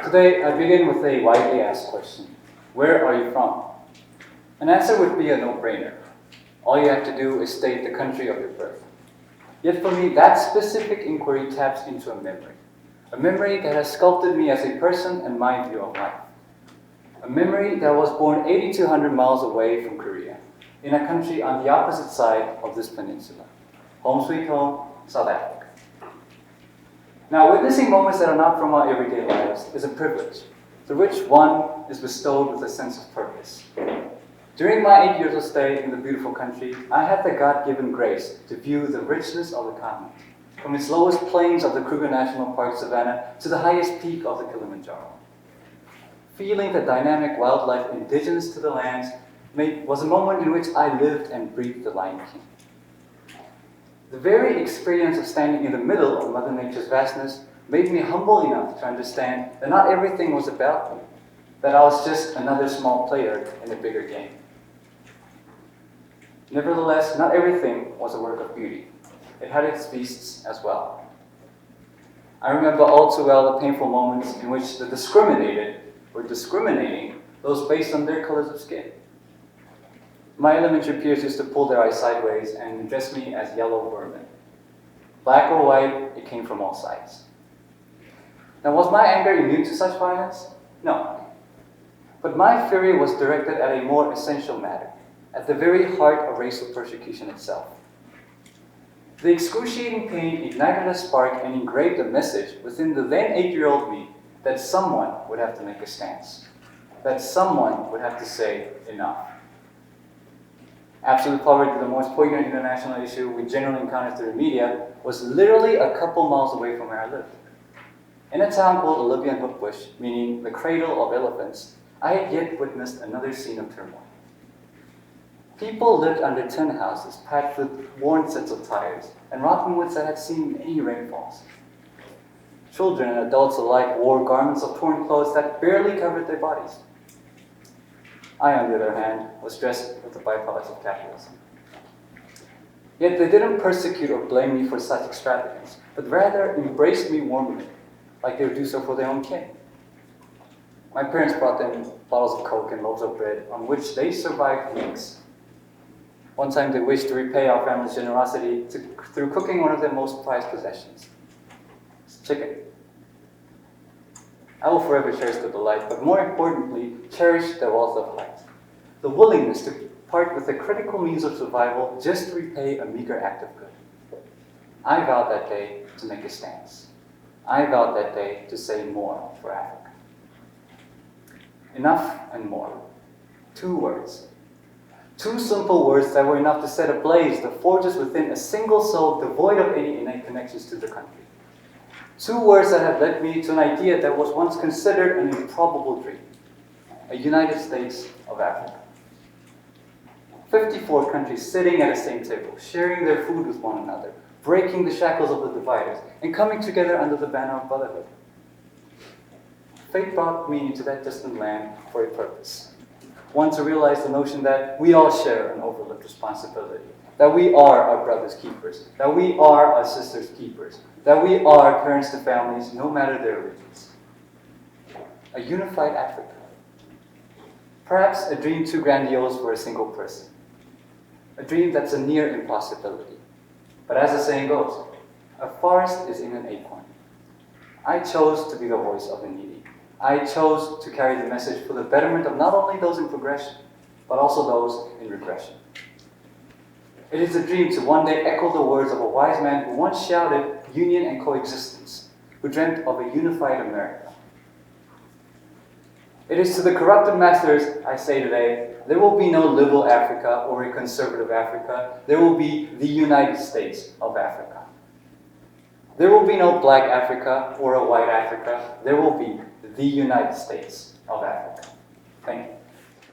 Today, I begin with a widely asked question. Where are you from? An answer would be a no-brainer. All you have to do is state the country of your birth. Yet for me, that specific inquiry taps into a memory that has sculpted me as a person and my view of life. A memory that was born 8,200 miles away from Korea, in a country on the opposite side of this peninsula. Home sweet home, South Africa. Now, witnessing moments that are not from our everyday lives is a privilege, through which one is bestowed with a sense of purpose. During my 8 years of stay in the beautiful country, I had the God-given grace to view the richness of the continent, from its lowest plains of the Kruger National Park savanna to the highest peak of the Kilimanjaro. Feeling the dynamic wildlife indigenous to the lands was a moment in which I lived and breathed the Lion King. The very experience of standing in the middle of Mother Nature's vastness made me humble enough to understand that not everything was about me, that I was just another small player in a bigger game. Nevertheless, not everything was a work of beauty. It had its beasts as well. I remember all too well the painful moments in which the discriminated were discriminating those based on their colors of skin. My elementary peers used to pull their eyes sideways and address me as yellow vermin. Black or white, it came from all sides. Now, was my anger immune to such violence? No. But my fury was directed at a more essential matter, at the very heart of racial persecution itself. The excruciating pain ignited a spark and engraved a message within the then 8-year-old me that someone would have to make a stance, that someone would have to say enough. Absolute poverty, the most poignant international issue we generally encounter through the media, was literally a couple miles away from where I lived. In a town called Olympian Hookbush, meaning the cradle of elephants, I had yet witnessed another scene of turmoil. People lived under tin houses packed with worn sets of tires and rotten woods that had seen many rainfalls. Children and adults alike wore garments of torn clothes that barely covered their bodies. I, on the other hand, was dressed with the byproducts of capitalism. Yet they didn't persecute or blame me for such extravagance, but rather embraced me warmly, like they would do so for their own kin. My parents brought them bottles of Coke and loaves of bread on which they survived weeks. One time they wished to repay our family's generosity through cooking one of their most prized possessions, chicken. I will forever cherish the delight, but more importantly, cherish the wealth of heart. The willingness to part with the critical means of survival just to repay a meager act of good. I vowed that day to make a stance. I vowed that day to say more for Africa. Enough and more. 2 words. 2 simple words that were enough to set ablaze the forges within a single soul devoid of any innate connections to the country. 2 words that have led me to an idea that was once considered an improbable dream. A United States of Africa. 54 countries sitting at the same table, sharing their food with one another, breaking the shackles of the dividers, and coming together under the banner of brotherhood. Fate brought me into that distant land for a purpose. One, to realize the notion that we all share an overlooked responsibility, that we are our brother's keepers, that we are our sister's keepers, that we are parents to families, no matter their origins. A unified Africa. Perhaps a dream too grandiose for a single person. A dream that's a near impossibility. But as the saying goes, a forest is in an acorn. I chose to be the voice of the needy. I chose to carry the message for the betterment of not only those in progression, but also those in regression. It is a dream to one day echo the words of a wise man who once shouted union and coexistence, who dreamt of a unified America. It is to the corrupted masters I say today, there will be no liberal Africa or a conservative Africa. There will be the United States of Africa. There will be no black Africa or a white Africa. There will be the United States of Africa. Thank you.